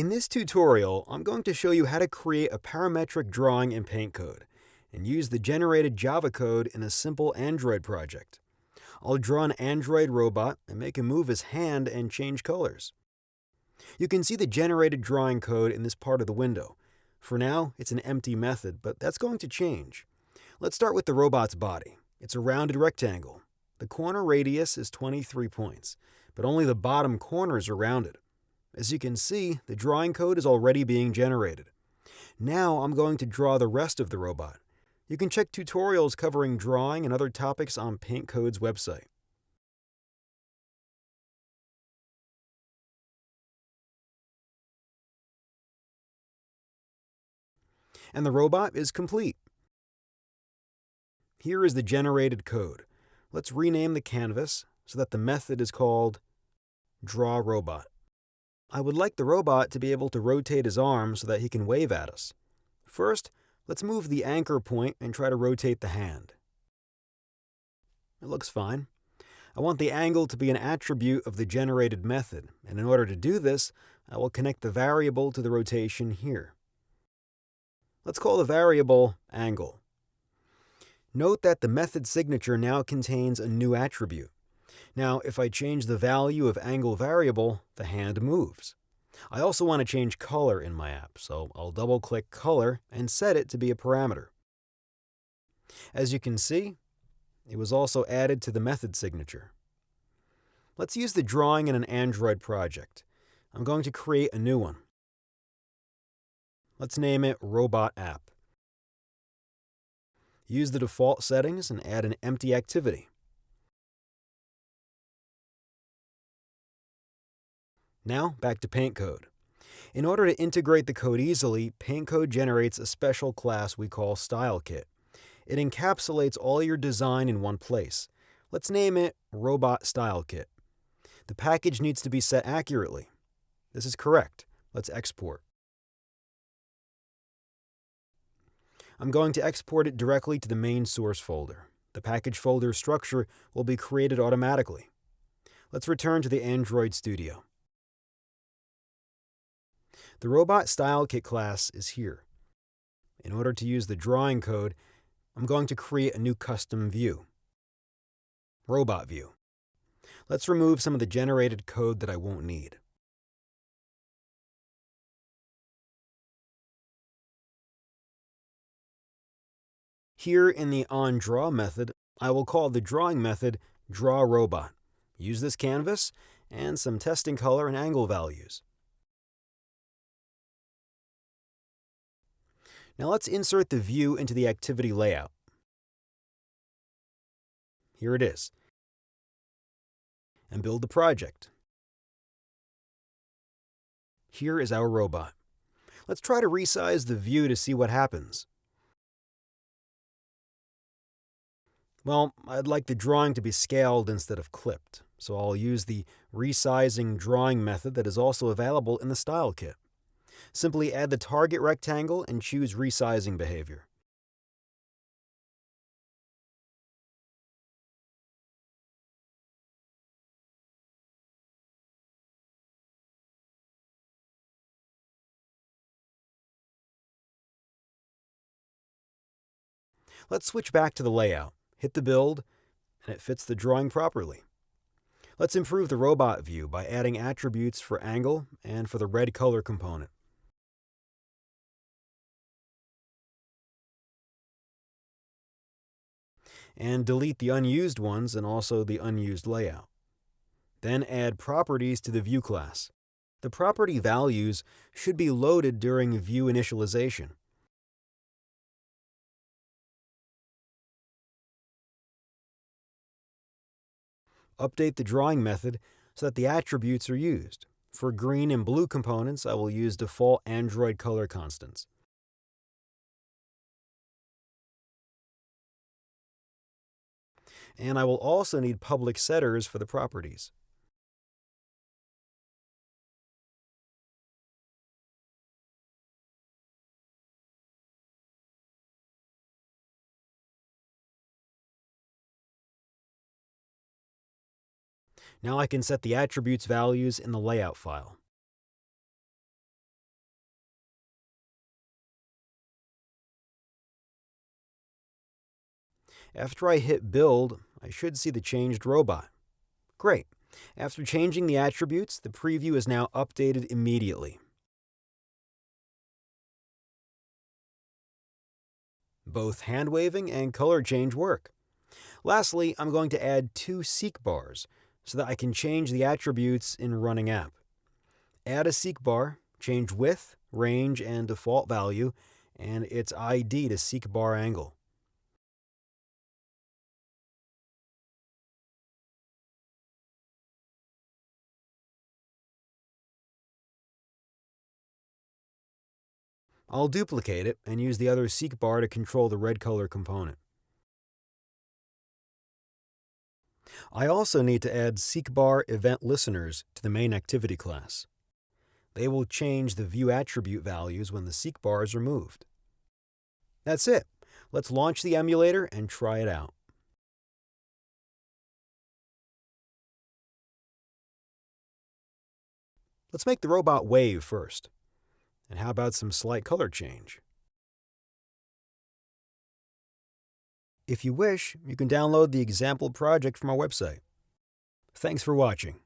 In this tutorial, I'm going to show you how to create a parametric drawing in PaintCode and use the generated Java code in a simple Android project. I'll draw an Android robot and make him move his hand and change colors. You can see the generated drawing code in this part of the window. For now, it's an empty method, but that's going to change. Let's start with the robot's body. It's a rounded rectangle. The corner radius is 23 points, but only the bottom corners are rounded. As you can see, the drawing code is already being generated. Now I'm going to draw the rest of the robot. You can check tutorials covering drawing and other topics on PaintCode's website. And the robot is complete. Here is the generated code. Let's rename the canvas so that the method is called drawRobot. I would like the robot to be able to rotate his arm so that he can wave at us. First, let's move the anchor point and try to rotate the hand. It looks fine. I want the angle to be an attribute of the generated method, and in order to do this, I will connect the variable to the rotation here. Let's call the variable angle. Note that the method signature now contains a new attribute. Now, if I change the value of angle variable, the hand moves. I also want to change color in my app, so I'll double-click color and set it to be a parameter. As you can see, it was also added to the method signature. Let's use the drawing in an Android project. I'm going to create a new one. Let's name it Robot App. Use the default settings and add an empty activity. Now, back to PaintCode. In order to integrate the code easily, PaintCode generates a special class we call StyleKit. It encapsulates all your design in one place. Let's name it Robot StyleKit. The package needs to be set accurately. This is correct. Let's export. I'm going to export it directly to the main source folder. The package folder structure will be created automatically. Let's return to the Android Studio. The Robot StyleKit class is here. In order to use the drawing code, I'm going to create a new custom view, Robot View. Let's remove some of the generated code that I won't need. Here in the onDraw method, I will call the drawing method drawRobot. Use this canvas and some testing color and angle values. Now let's insert the view into the activity layout. Here it is. And build the project. Here is our robot. Let's try to resize the view to see what happens. Well, I'd like the drawing to be scaled instead of clipped, so I'll use the resizing drawing method that is also available in the StyleKit. Simply add the target rectangle and choose resizing behavior. Let's switch back to the layout. Hit the build, and it fits the drawing properly. Let's improve the robot view by adding attributes for angle and for the red color component. And delete the unused ones and also the unused layout. Then add properties to the view class. The property values should be loaded during view initialization. Update the drawing method so that the attributes are used. For green and blue components, I will use default Android color constants. And I will also need public setters for the properties. Now I can set the attributes values in the layout file. After I hit Build, I should see the changed robot. Great. After changing the attributes, the preview is now updated immediately. Both hand waving and color change work. Lastly, I'm going to add 2 Sikh bars so that I can change the attributes in running app. Add a Sikh bar, change width, range, and default value, and its ID to Sikh bar angle. I'll duplicate it and use the other Sikh bar to control the red color component. I also need to add Sikh bar event listeners to the main activity class. They will change the view attribute values when the Sikh bars are moved. That's it. Let's launch the emulator and try it out. Let's make the robot wave first. And how about some slight color change? If you wish, you can download the example project from our website. Thanks for watching.